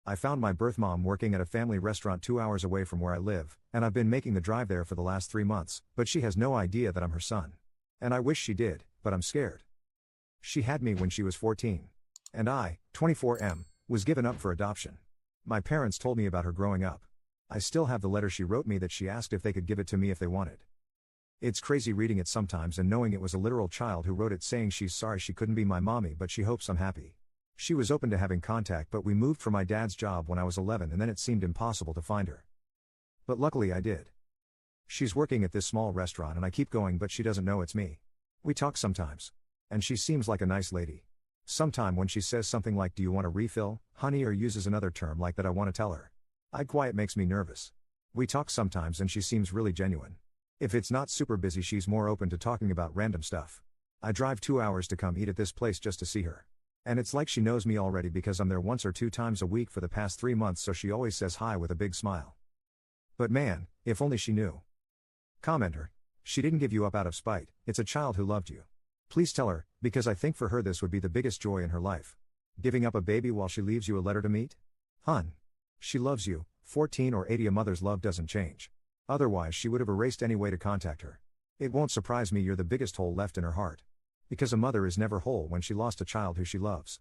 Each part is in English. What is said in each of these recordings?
I found my birth mom working at a family restaurant 2 hours away from where I live, and I've been making the drive there for the last 3 months, but she has no idea that I'm her son. And I wish she did, but I'm scared. She had me when she was 14. And I, 24M, was given up for adoption. My parents told me about her growing up. I still have the letter she wrote me that she asked if they could give it to me if they wanted. It's crazy reading it sometimes and knowing it was a literal child who wrote it saying she's sorry she couldn't be my mommy but she hopes I'm happy. She was open to having contact but we moved for my dad's job when I was 11 and then it seemed impossible to find her. But luckily I did. She's working at this small restaurant and I keep going but she doesn't know it's me. We talk sometimes. And she seems like a nice lady. Sometime when she says something like do you want a refill, honey, or uses another term like that I want to tell her. Quiet makes me nervous. We talk sometimes and she seems really genuine. If it's not super busy she's more open to talking about random stuff. I drive 2 hours to come eat at this place just to see her. And it's like she knows me already because I'm there once or 2 times a week for the past 3 months so she always says hi with a big smile. But man, if only she knew. Commenter. She didn't give you up out of spite, it's a child who loved you. Please tell her, because I think for her this would be the biggest joy in her life. Giving up a baby while she leaves you a letter to meet? Hun. She loves you, 14 or 80 a mother's love doesn't change. Otherwise she would have erased any way to contact her. It won't surprise me you're the biggest hole left in her heart. Because a mother is never whole when she lost a child who she loves.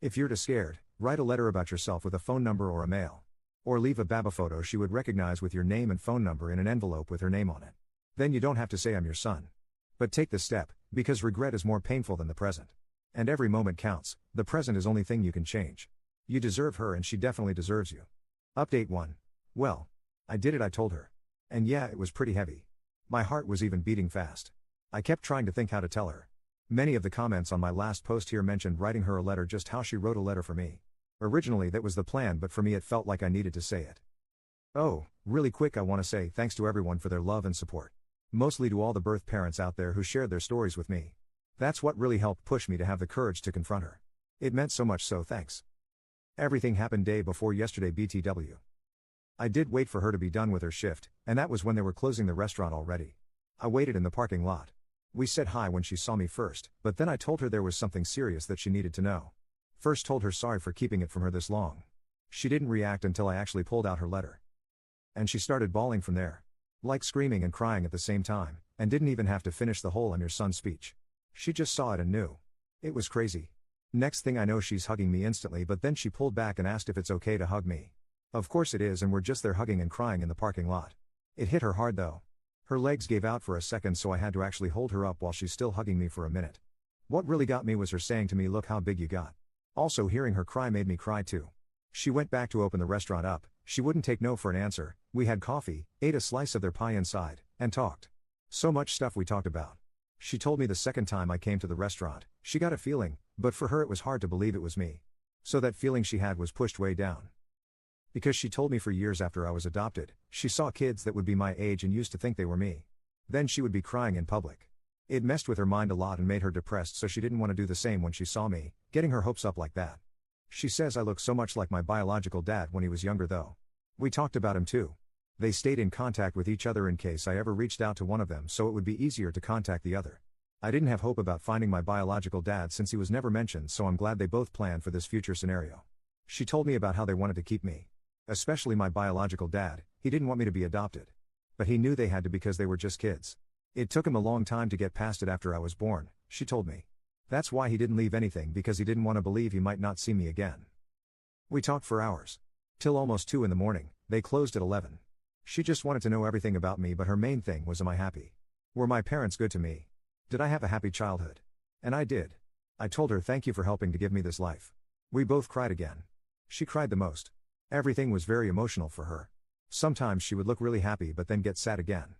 If you're too scared, write a letter about yourself with a phone number or a mail. Or leave a baba photo she would recognize with your name and phone number in an envelope with her name on it. Then you don't have to say I'm your son. But take the step, because regret is more painful than the present. And every moment counts, the present is only thing you can change. You deserve her and she definitely deserves you. Update 1. Well, I did it, I told her. And yeah, it was pretty heavy. My heart was even beating fast. I kept trying to think how to tell her. Many of the comments on my last post here mentioned writing her a letter just how she wrote a letter for me. Originally that was the plan but for me it felt like I needed to say it. Oh, really quick I want to say thanks to everyone for their love and support. Mostly to all the birth parents out there who shared their stories with me. That's what really helped push me to have the courage to confront her. It meant so much, so thanks. Everything happened day before yesterday BTW. I did wait for her to be done with her shift, and that was when they were closing the restaurant already. I waited in the parking lot. We said hi when she saw me first, but then I told her there was something serious that she needed to know. First told her sorry for keeping it from her this long. She didn't react until I actually pulled out her letter. And she started bawling from there. Like screaming and crying at the same time, and didn't even have to finish the whole "I'm your son" speech. She just saw it and knew. It was crazy. Next thing I know she's hugging me instantly but then she pulled back and asked if it's okay to hug me. Of course it is and we're just there hugging and crying in the parking lot. It hit her hard though. Her legs gave out for a second so I had to actually hold her up while she's still hugging me for a minute. What really got me was her saying to me look how big you got. Also hearing her cry made me cry too. She went back to open the restaurant up, she wouldn't take no for an answer, we had coffee, ate a slice of their pie inside, and talked. So much stuff we talked about. She told me the second time I came to the restaurant, she got a feeling, but for her it was hard to believe it was me. So that feeling she had was pushed way down. Because she told me for years after I was adopted, she saw kids that would be my age and used to think they were me. Then she would be crying in public. It messed with her mind a lot and made her depressed so she didn't want to do the same when she saw me, getting her hopes up like that. She says I look so much like my biological dad when he was younger though. We talked about him too. They stayed in contact with each other in case I ever reached out to one of them so it would be easier to contact the other. I didn't have hope about finding my biological dad since he was never mentioned so I'm glad they both planned for this future scenario. She told me about how they wanted to keep me. Especially my biological dad, he didn't want me to be adopted. But he knew they had to because they were just kids. It took him a long time to get past it after I was born, she told me. That's why he didn't leave anything because he didn't want to believe he might not see me again. We talked for hours. Till almost 2 in the morning, they closed at 11. She just wanted to know everything about me but her main thing was am I happy? Were my parents good to me? Did I have a happy childhood? And I did. I told her thank you for helping to give me this life. We both cried again. She cried the most. Everything was very emotional for her. Sometimes she would look really happy but then get sad again.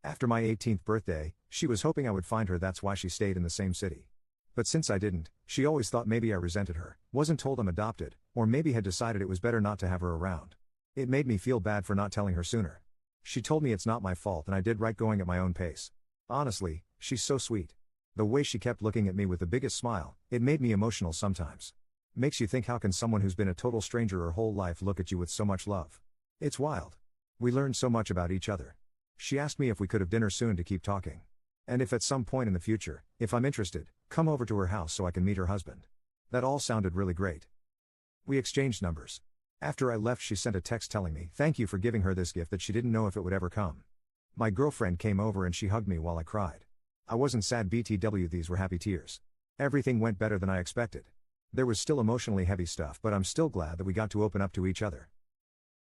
After my 18th birthday, she was hoping I would find her, that's why she stayed in the same city. But since I didn't, she always thought maybe I resented her, wasn't told I'm adopted, or maybe had decided it was better not to have her around. It made me feel bad for not telling her sooner. She told me it's not my fault and I did right going at my own pace. Honestly, she's so sweet. The way she kept looking at me with the biggest smile, it made me emotional sometimes. Makes you think how can someone who's been a total stranger her whole life look at you with so much love? It's wild. We learned so much about each other. She asked me if we could have dinner soon to keep talking. And if at some point in the future, if I'm interested, come over to her house so I can meet her husband. That all sounded really great. We exchanged numbers. After I left, she sent a text telling me, thank you for giving her this gift that she didn't know if it would ever come. My girlfriend came over and she hugged me while I cried. I wasn't sad BTW, these were happy tears. Everything went better than I expected. There was still emotionally heavy stuff, but I'm still glad that we got to open up to each other.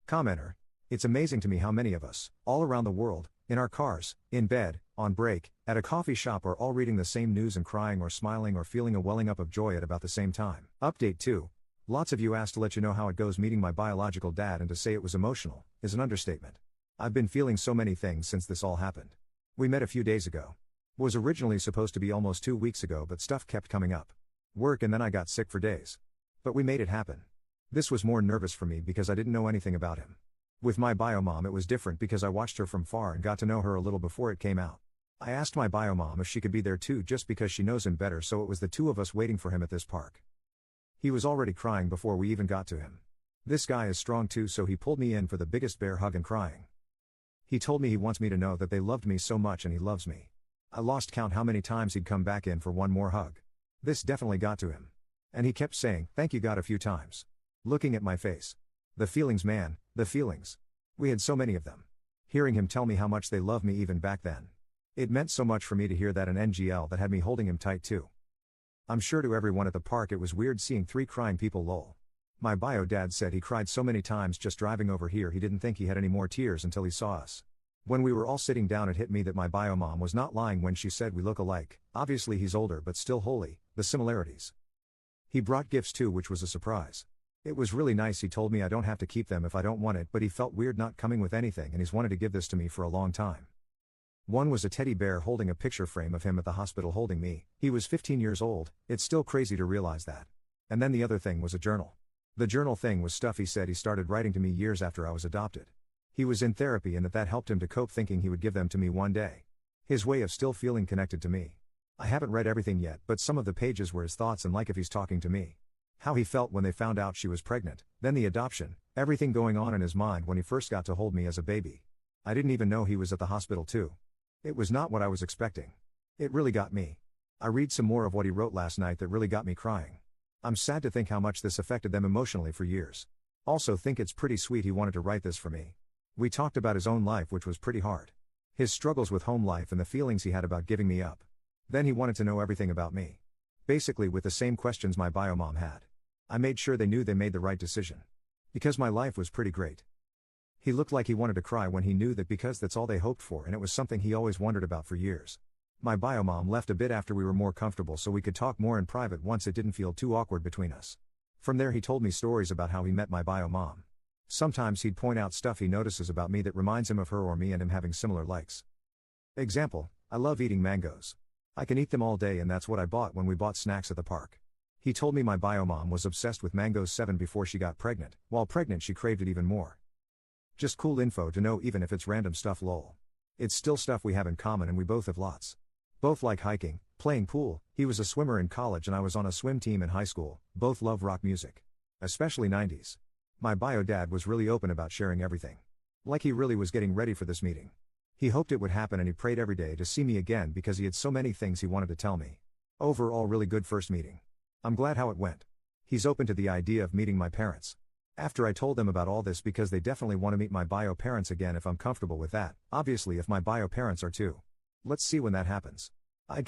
Commenter. It's amazing to me how many of us, all around the world, in our cars, in bed, on break, at a coffee shop, are all reading the same news and crying or smiling or feeling a welling up of joy at about the same time. Update 2. Lots of you asked to let you know how it goes meeting my biological dad, and to say it was emotional is an understatement. I've been feeling so many things since this all happened. We met a few days ago. Was originally supposed to be almost 2 weeks ago, but stuff kept coming up. Work, and then I got sick for days. But we made it happen. This was more nervous for me because I didn't know anything about him. With my bio mom it was different because I watched her from far and got to know her a little before it came out. I asked my bio mom if she could be there too, just because she knows him better, so it was the two of us waiting for him at this park. He was already crying before we even got to him. This guy is strong too, so he pulled me in for the biggest bear hug and crying. He told me he wants me to know that they loved me so much and he loves me. I lost count how many times he'd come back in for one more hug. This definitely got to him. And he kept saying, thank you God, a few times. Looking at my face. The feelings, man, the feelings. We had so many of them. Hearing him tell me how much they love me even back then. It meant so much for me to hear that, an NGL that had me holding him tight too. I'm sure to everyone at the park it was weird seeing 3 crying people, lol. My bio dad said he cried so many times just driving over here he didn't think he had any more tears until he saw us. When we were all sitting down, it hit me that my bio mom was not lying when she said we look alike. Obviously he's older but still holy, the similarities. He brought gifts too, which was a surprise. It was really nice. He told me I don't have to keep them if I don't want it, but he felt weird not coming with anything and he's wanted to give this to me for a long time. One was a teddy bear holding a picture frame of him at the hospital holding me. He was 15 years old, it's still crazy to realize that. And then the other thing was a journal. The journal thing was stuff he said he started writing to me years after I was adopted. He was in therapy and that helped him to cope, thinking he would give them to me one day. His way of still feeling connected to me. I haven't read everything yet, but some of the pages were his thoughts and like if he's talking to me. How he felt when they found out she was pregnant, then the adoption, everything going on in his mind when he first got to hold me as a baby. I didn't even know he was at the hospital too. It was not what I was expecting. It really got me. I read some more of what he wrote last night that really got me crying. I'm sad to think how much this affected them emotionally for years. Also think it's pretty sweet he wanted to write this for me. We talked about his own life, which was pretty hard. His struggles with home life and the feelings he had about giving me up. Then he wanted to know everything about me. Basically with the same questions my bio mom had. I made sure they knew they made the right decision. Because my life was pretty great. He looked like he wanted to cry when he knew that, because that's all they hoped for and it was something he always wondered about for years. My bio mom left a bit after we were more comfortable so we could talk more in private once it didn't feel too awkward between us. From there he told me stories about how he met my bio mom. Sometimes he'd point out stuff he notices about me that reminds him of her or me and him having similar likes. Example, I love eating mangoes. I can eat them all day and that's what I bought when we bought snacks at the park. He told me my bio mom was obsessed with mangoes 7 before she got pregnant. While pregnant she craved it even more. Just cool info to know even if it's random stuff, lol. It's still stuff we have in common and we both have lots. Both like hiking, playing pool, he was a swimmer in college and I was on a swim team in high school, both love rock music. Especially 90s. My bio dad was really open about sharing everything. Like he really was getting ready for this meeting. He hoped it would happen and he prayed every day to see me again because he had so many things he wanted to tell me. Overall really good first meeting. I'm glad how it went. He's open to the idea of meeting my parents. After I told them about all this because they definitely want to meet my bio parents again if I'm comfortable with that, obviously if my bio parents are too. Let's see when that happens.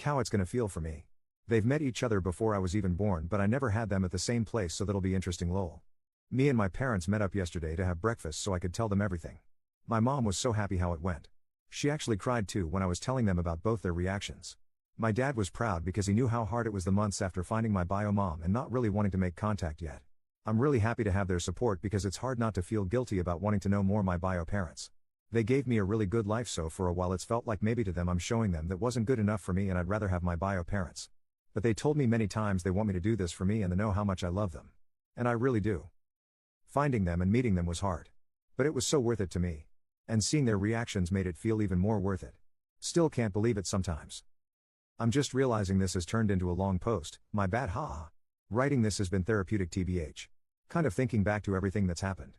How it's gonna feel for me. They've met each other before I was even born but I never had them at the same place, so that'll be interesting, lol. Me and my parents met up yesterday to have breakfast so I could tell them everything. My mom was so happy how it went. She actually cried too when I was telling them about both their reactions. My dad was proud because he knew how hard it was the months after finding my bio mom and not really wanting to make contact yet. I'm really happy to have their support because it's hard not to feel guilty about wanting to know more my bio parents. They gave me a really good life, so for a while it's felt like maybe to them I'm showing them that wasn't good enough for me and I'd rather have my bio parents. But they told me many times they want me to do this for me and they know how much I love them. And I really do. Finding them and meeting them was hard. But it was so worth it to me. And seeing their reactions made it feel even more worth it. Still can't believe it sometimes. I'm just realizing this has turned into a long post, my bad, haha. Writing this has been therapeutic tbh. Kind of thinking back to everything that's happened.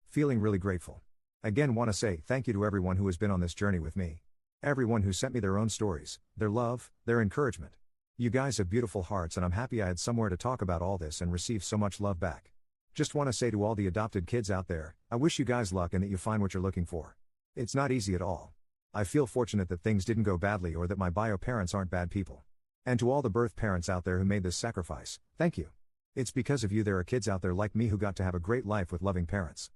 Feeling really grateful. Again want to say thank you to everyone who has been on this journey with me. Everyone who sent me their own stories, their love, their encouragement. You guys have beautiful hearts and I'm happy I had somewhere to talk about all this and receive so much love back. Just want to say to all the adopted kids out there, I wish you guys luck and that you find what you're looking for. It's not easy at all. I feel fortunate that things didn't go badly or that my bio parents aren't bad people. And to all the birth parents out there who made this sacrifice, thank you. It's because of you there are kids out there like me who got to have a great life with loving parents.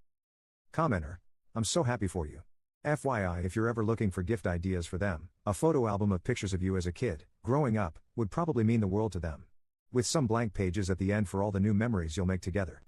Commenter. I'm so happy for you. FYI, if you're ever looking for gift ideas for them, a photo album of pictures of you as a kid, growing up, would probably mean the world to them. With some blank pages at the end for all the new memories you'll make together.